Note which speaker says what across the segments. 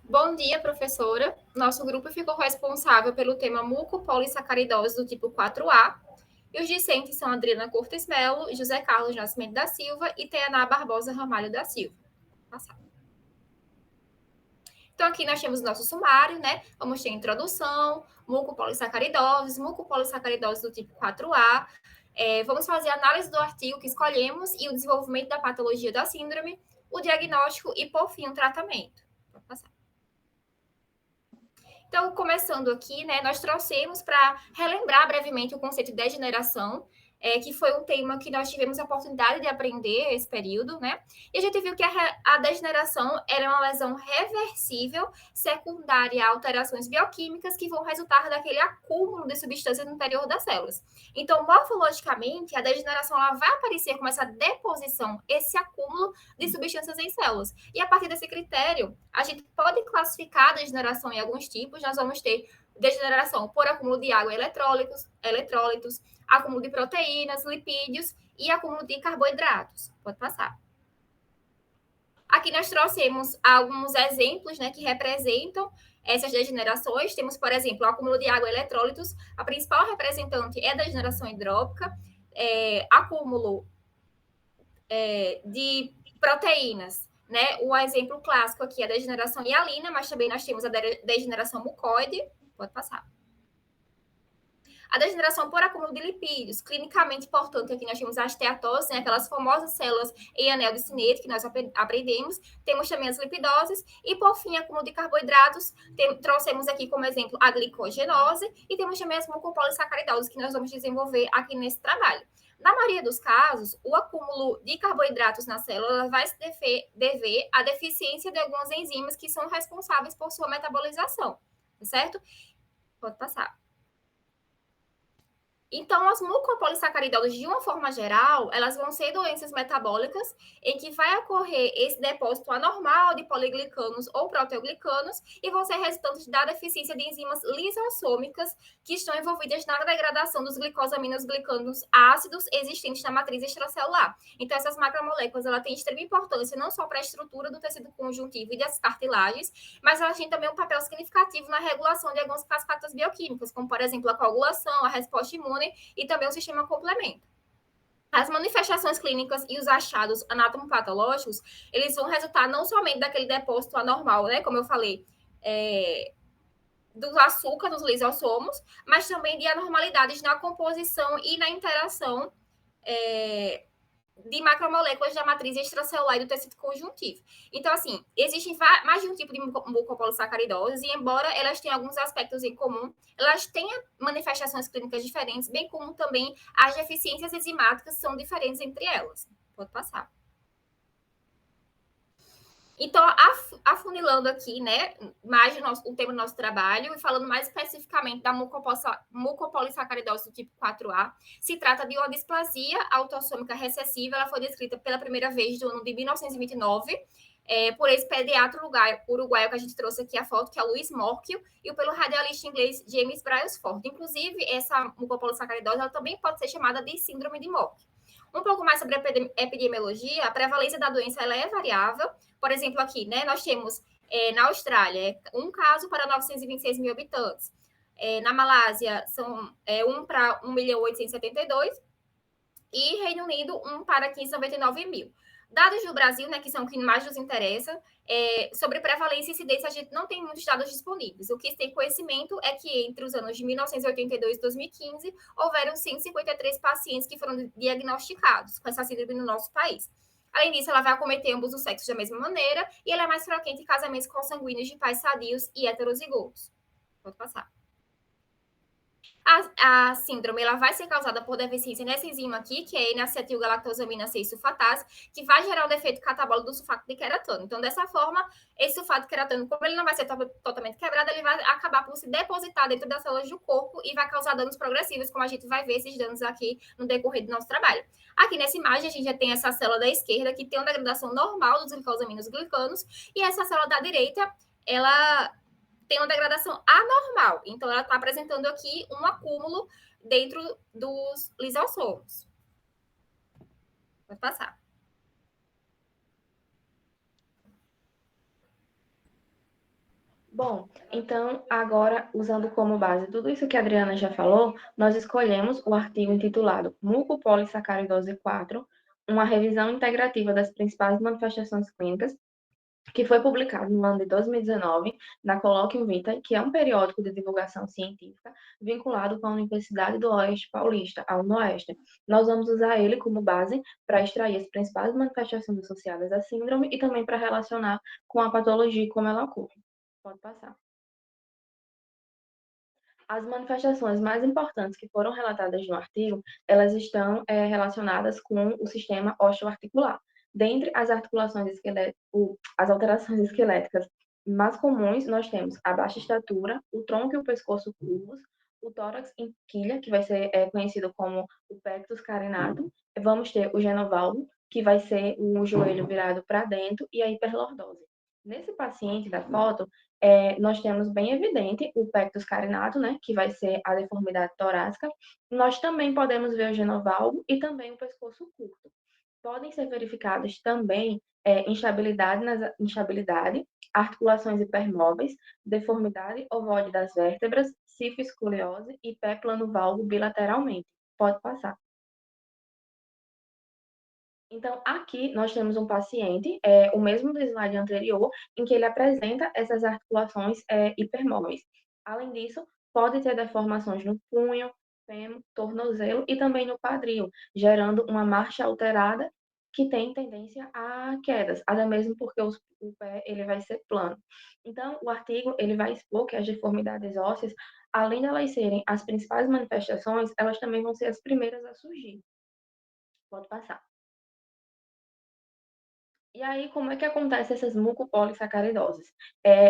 Speaker 1: Bom dia, professora. Nosso grupo ficou responsável pelo tema mucopolissacaridose do tipo 4A. E os discentes são Adriana Cortes Melo, José Carlos Nascimento da Silva e Teaná Barbosa Ramalho da Silva. Então, aqui nós temos o nosso sumário, né? Vamos ter introdução, mucopolissacaridose do tipo 4A. Vamos fazer a análise do artigo que escolhemos e o desenvolvimento da patologia da síndrome, o diagnóstico e, por fim, o tratamento. Pode passar. Então, começando aqui, né, nós trouxemos para relembrar brevemente o conceito de degeneração, que foi um tema que nós tivemos a oportunidade de aprender esse período, né? E a gente viu que a degeneração era uma lesão reversível secundária a alterações bioquímicas que vão resultar daquele acúmulo de substâncias no interior das células. Então, morfologicamente, a degeneração ela vai aparecer como essa deposição, esse acúmulo de substâncias em células. E a partir desse critério, a gente pode classificar a degeneração em alguns tipos. Nós vamos ter degeneração por acúmulo de água e eletrólitos, acúmulo de proteínas, lipídios e acúmulo de carboidratos. Pode passar. Aqui nós trouxemos alguns exemplos, né, que representam essas degenerações. Temos, por exemplo, o acúmulo de água e eletrólitos. A principal representante é a degeneração hidrópica, acúmulo de proteínas, né? O exemplo clássico aqui é a degeneração hialina, mas também nós temos a degeneração mucoide. Pode passar. A degeneração por acúmulo de lipídios, clinicamente, portanto, aqui nós temos a esteatose, né, aquelas famosas células em anel de Sinead, que nós aprendemos. Temos também as lipidoses. E, por fim, acúmulo de carboidratos. Trouxemos aqui como exemplo a glicogenose. E temos também as mucopolissacaridoses, que nós vamos desenvolver aqui nesse trabalho. Na maioria dos casos, o acúmulo de carboidratos na célula vai se dever à deficiência de algumas enzimas que são responsáveis por sua metabolização, certo? Pode passar. Então, as mucopolissacaridoses, de uma forma geral, elas vão ser doenças metabólicas em que vai ocorrer esse depósito anormal de poliglicanos ou proteoglicanos e vão ser resultantes da deficiência de enzimas lisossômicas que estão envolvidas na degradação dos glicosaminos glicanos ácidos existentes na matriz extracelular. Então, essas macromoléculas ela têm extrema importância não só para a estrutura do tecido conjuntivo e das cartilagens, mas elas têm também um papel significativo na regulação de algumas cascatas bioquímicas, como, por exemplo, a coagulação, a resposta imune e também o sistema complemento. As manifestações clínicas e os achados anatomopatológicos, eles vão resultar não somente daquele depósito anormal, né, como eu falei, do açúcar dos lisossomos, mas também de anormalidades na composição e na interação de macromoléculas da matriz extracelular e do tecido conjuntivo. Então, assim, existem mais de um tipo de mucopolissacaridose e, embora elas tenham alguns aspectos em comum, elas têm manifestações clínicas diferentes, bem como também as deficiências enzimáticas são diferentes entre elas. Pode passar. Então, afunilando aqui, né, mais o tema do nosso trabalho e falando mais especificamente da mucopolissacaridose do tipo 4A, se trata de uma displasia autossômica recessiva. Ela foi descrita pela primeira vez no ano de 1929 por esse pediatra uruguaio que a gente trouxe aqui a foto, que é o Luiz Morchio, e pelo radialista inglês James Brailsford. Inclusive, essa mucopolissacaridose ela também pode ser chamada de síndrome de Morchio. Um pouco mais sobre a epidemiologia, a prevalência da doença ela é variável. Por exemplo, aqui, né, nós temos na Austrália um caso para 926 mil habitantes. Na Malásia, são 1 para 1.872.000. E Reino Unido, 1 para 599 mil. Dados do Brasil, né, que são o que mais nos interessa, sobre prevalência e incidência, a gente não tem muitos dados disponíveis. O que se tem conhecimento é que entre os anos de 1982 e 2015, houveram 153 pacientes que foram diagnosticados com essa síndrome no nosso país. Além disso, ela vai acometer ambos os sexos da mesma maneira e ela é mais frequente em casamentos consanguíneos de pais sadios e heterozigotos. Pode passar. A síndrome ela vai ser causada por deficiência nessa enzima aqui, que é N-acetilgalactosamina 6 sulfatase, que vai gerar o defeito catabólico do sulfato de queratano. Então, dessa forma, esse sulfato de queratano, como ele não vai ser totalmente quebrado, ele vai acabar por se depositar dentro das células do corpo e vai causar danos progressivos, como a gente vai ver esses danos aqui no decorrer do nosso trabalho. Aqui nessa imagem, a gente já tem essa célula da esquerda, que tem uma degradação normal dos glicosaminos glicanos, e essa célula da direita, ela tem uma degradação anormal. Então, ela está apresentando aqui um acúmulo dentro dos lisossomos. Pode passar.
Speaker 2: Então, agora, usando como base tudo isso que a Adriana já falou, nós escolhemos o artigo intitulado Mucopolissacaridose 4, uma revisão integrativa das principais manifestações clínicas, que foi publicado no ano de 2019 na Colloquium Vitae, que é um periódico de divulgação científica vinculado com a Universidade do Oeste Paulista, a UNOeste. Nós vamos usar ele como base para extrair as principais manifestações associadas à síndrome e também para relacionar com a patologia e como ela ocorre. Pode passar. As manifestações mais importantes que foram relatadas no artigo, elas estão relacionadas com o sistema osteoarticular. Dentre as articulações esqueléticas, as alterações esqueléticas mais comuns, nós temos a baixa estatura, o tronco e o pescoço curvos, o tórax em quilha, que vai ser conhecido como o pectus carinatum, vamos ter o genovalgo, que vai ser o joelho virado para dentro, e a hiperlordose. Nesse paciente da foto, nós temos bem evidente o pectus carinatum, né, que vai ser a deformidade torácica. Nós também podemos ver o genovalgo e também o pescoço curto. Podem ser verificadas também instabilidade, articulações hipermóveis, deformidade ovoide das vértebras, cifoescoliose e pé plano valgo bilateralmente. Pode passar. Então, aqui nós temos um paciente, o mesmo do slide anterior, em que ele apresenta essas articulações hipermóveis. Além disso, pode ter deformações no punho, fêmur, tornozelo e também no quadril, gerando uma marcha alterada que tem tendência a quedas, até mesmo porque o pé ele vai ser plano. Então, o artigo ele vai expor que as deformidades ósseas, além de elas serem as principais manifestações, elas também vão ser as primeiras a surgir. Pode passar. E aí, como é que acontece essas mucopolissacaridoses?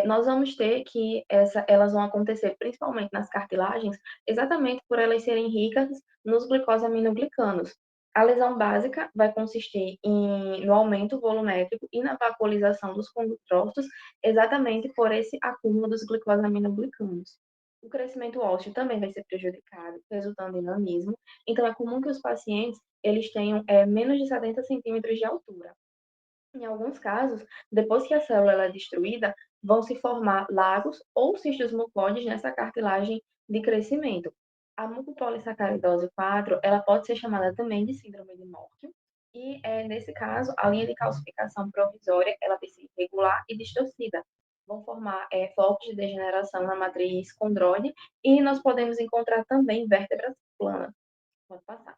Speaker 2: Nós vamos ter que elas vão acontecer principalmente nas cartilagens, exatamente por elas serem ricas nos glicosaminoglicanos. A lesão básica vai consistir no aumento volumétrico e na vacuolização dos condrócitos, exatamente por esse acúmulo dos glicosaminoglicanos. O crescimento ósseo também vai ser prejudicado, resultando em nanismo. Então, é comum que os pacientes eles tenham menos de 70 centímetros de altura. Em alguns casos, depois que a célula é destruída, vão se formar lagos ou cistos mucoides nessa cartilagem de crescimento. A mucopolissacaridose 4, ela pode ser chamada também de síndrome de Morquio, e nesse caso, a linha de calcificação provisória, ela vai ser irregular e distorcida. Vão formar focos de degeneração na matriz condroide e nós podemos encontrar também vértebras planas. Pode passar.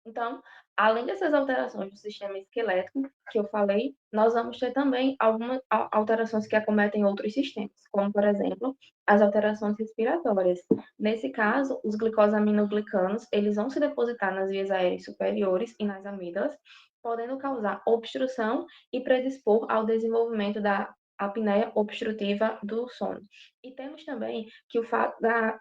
Speaker 2: Então, além dessas alterações do sistema esquelético que eu falei, nós vamos ter também algumas alterações que acometem outros sistemas, como, por exemplo, as alterações respiratórias. Nesse caso, os glicosaminoglicanos, eles vão se depositar nas vias aéreas superiores e nas amígdalas, podendo causar obstrução e predispor ao desenvolvimento da apneia obstrutiva do sono. E temos também que o fato da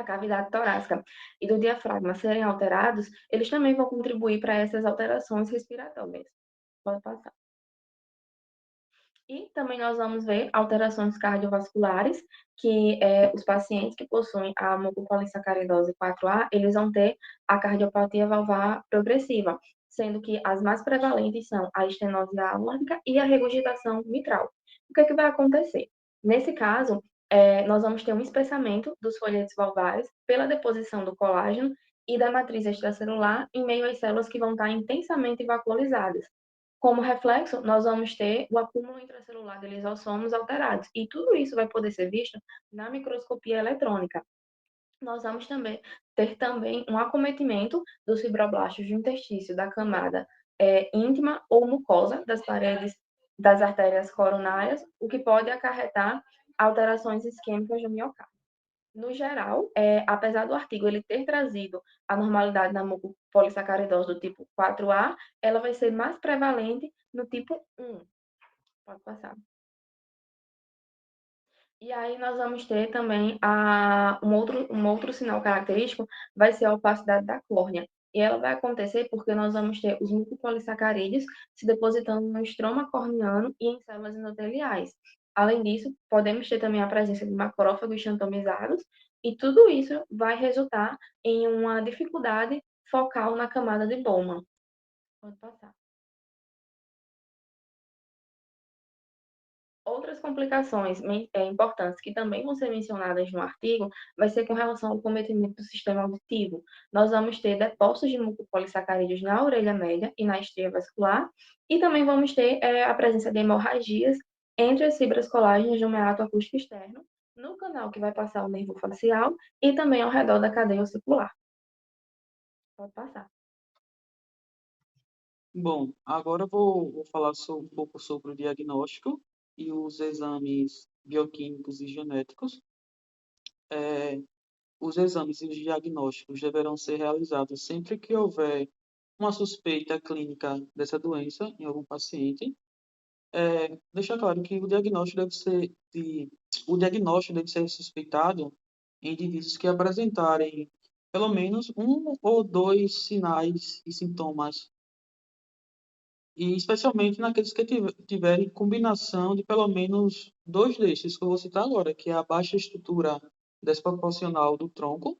Speaker 2: cavidade torácica e do diafragma serem alterados, eles também vão contribuir para essas alterações respiratórias. Pode passar. E também nós vamos ver alterações cardiovasculares, que os pacientes que possuem a mucopolissacaridose 4A, eles vão ter a cardiopatia valvar progressiva, sendo que as mais prevalentes são a estenose aórtica e a regurgitação mitral. O que é que vai acontecer? Nesse caso, nós vamos ter um espessamento dos folhetos valvares pela deposição do colágeno e da matriz extracelular em meio às células que vão estar intensamente vacuolizadas. Como reflexo, nós vamos ter o acúmulo intracelular de lisossomos alterados, e tudo isso vai poder ser visto na microscopia eletrônica. Nós vamos também ter também um acometimento dos fibroblastos do interstício da camada íntima ou mucosa das paredes das artérias coronárias, o que pode acarretar alterações isquêmicas do miocárdio. No geral, apesar do artigo ele ter trazido a normalidade na mucopolissacaridose do tipo 4A, ela vai ser mais prevalente no tipo 1. Pode passar. E aí nós vamos ter também um outro sinal característico, vai ser a opacidade da córnea. E ela vai acontecer porque nós vamos ter os mucopolissacarídeos se depositando no estroma corneano e em células endoteliais. Além disso, podemos ter também a presença de macrófagos xantomizados, e tudo isso vai resultar em uma dificuldade focal na camada de Bowman. Pode passar. Outras complicações importantes que também vão ser mencionadas no artigo vai ser com relação ao cometimento do sistema auditivo. Nós vamos ter depósitos de mucopolissacarídeos na orelha média e na estria vascular, e também vamos ter a presença de hemorragias entre as fibras colágenas do meato acústico externo, no canal que vai passar o nervo facial e também ao redor da cadeia ossicular. Pode passar.
Speaker 3: Bom, agora eu vou falar um pouco sobre o diagnóstico e os exames bioquímicos e genéticos. É, os exames e os diagnósticos deverão ser realizados sempre que houver uma suspeita clínica dessa doença em algum paciente. Deixar claro que o diagnóstico deve ser suspeitado em indivíduos que apresentarem pelo menos um ou dois sinais e sintomas, e especialmente naqueles que tiverem combinação de pelo menos dois destes que eu vou citar agora, que é a baixa estrutura desproporcional do tronco.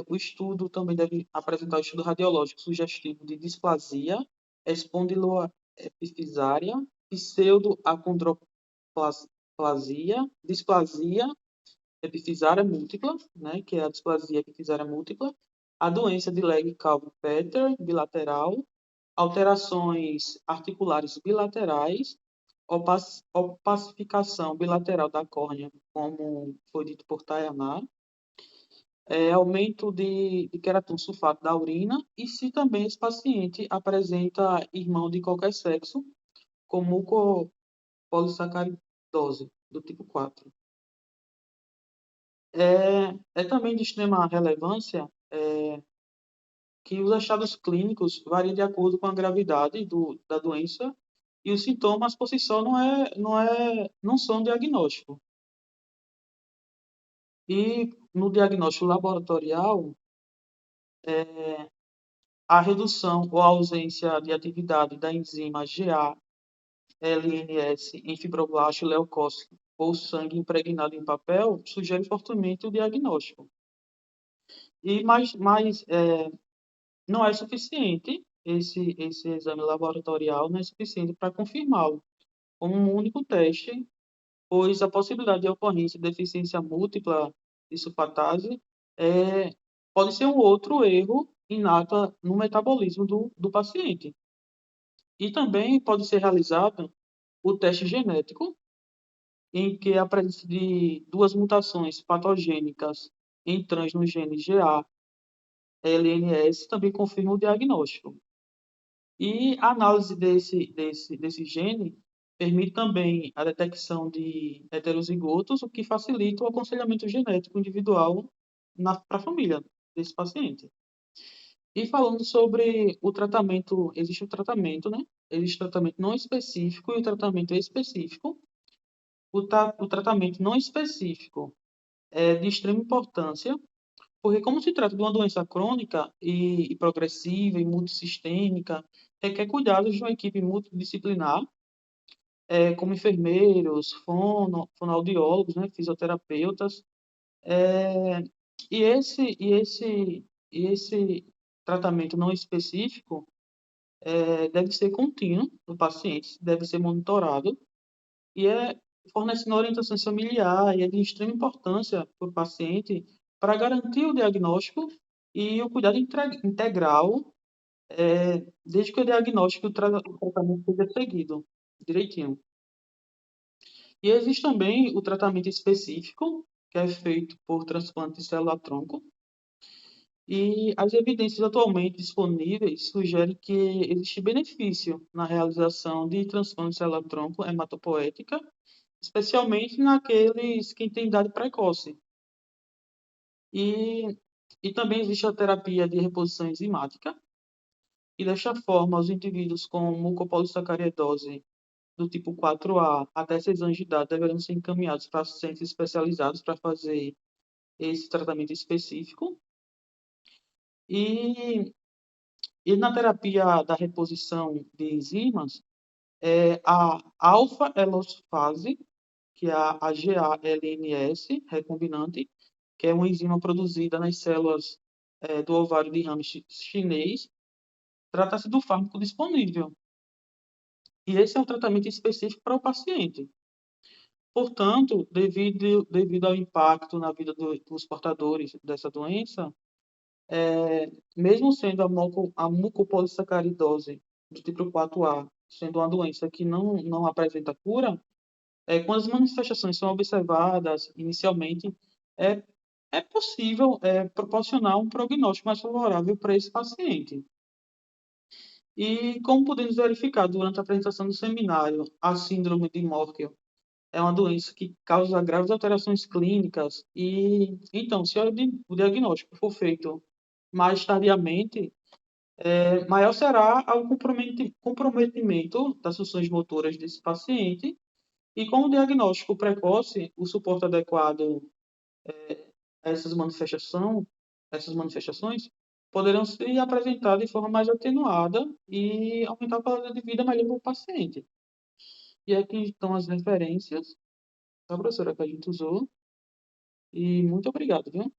Speaker 3: O estudo também deve apresentar o estudo radiológico sugestivo de displasia espondiloepifisária, pseudoacondroplasia, displasia epifisária múltipla, né, que é a displasia epifisária múltipla, a doença de Legg-Calvé-Peter bilateral, alterações articulares bilaterais, opacificação bilateral da córnea, como foi dito por Tayaná, aumento de queratum sulfato da urina, e se também esse paciente apresenta irmão de qualquer sexo, com mucopolissacaridose do tipo 4. É também de extrema relevância que os achados clínicos variam de acordo com a gravidade da doença, e os sintomas por si só não são diagnóstico. E no diagnóstico laboratorial, a redução ou a ausência de atividade da enzima GA-LNS em fibroblasto, leucócito ou sangue impregnado em papel sugere fortemente o diagnóstico. Mas não é suficiente, esse exame laboratorial não é suficiente para confirmá-lo como um único teste, pois a possibilidade de ocorrência de deficiência múltipla de sulfatase pode ser um outro erro inato no metabolismo do paciente. E também pode ser realizado o teste genético, em que a presença de duas mutações patogênicas em trans no gene GA-LNS também confirma o diagnóstico. E a análise desse gene permite também a detecção de heterozigotos, o que facilita o aconselhamento genético individual para a família desse paciente. E falando sobre o tratamento, existe o tratamento, né? Existe o tratamento não específico e o tratamento específico. O tratamento não específico é de extrema importância, porque como se trata de uma doença crônica e progressiva e multissistêmica, requer cuidados de uma equipe multidisciplinar, como enfermeiros, fonoaudiólogos, né, fisioterapeutas, é, e esse tratamento não específico deve ser contínuo no paciente, deve ser monitorado e fornecendo orientação familiar, e é de extrema importância para o paciente para garantir o diagnóstico e o cuidado integral, desde que o diagnóstico e o tratamento seja seguido direitinho. E existe também o tratamento específico, que é feito por transplante de célula-tronco, e as evidências atualmente disponíveis sugerem que existe benefício na realização de transplante de célula-tronco hematopoética, especialmente naqueles que têm idade precoce. E, e também existe a terapia de reposição enzimática, e desta forma, os indivíduos com mucopolissacaridose do tipo 4A até 6 anos de idade deverão ser encaminhados para centros especializados para fazer esse tratamento específico. E, e na terapia da reposição de enzimas, a alfa-elosfase, que é a GALNS recombinante, que é uma enzima produzida nas células do ovário de ramo chinês, trata-se do fármaco disponível. E esse é um tratamento específico para o paciente. Portanto, devido ao impacto na vida dos portadores dessa doença, mesmo sendo a mucopolissacaridose do tipo 4A, sendo uma doença que não apresenta cura, quando as manifestações são observadas inicialmente, é, é possível proporcionar um prognóstico mais favorável para esse paciente. E como podemos verificar durante a apresentação do seminário, a síndrome de Morquio é uma doença que causa graves alterações clínicas e, então, se o diagnóstico for feito mais tardiamente, maior será o comprometimento das funções motoras desse paciente e com o diagnóstico precoce, o suporte adequado a essas manifestações poderão ser apresentadas de forma mais atenuada e aumentar a qualidade de vida melhor para o paciente. E aqui estão as referências da professora que a gente usou. E muito obrigado, viu?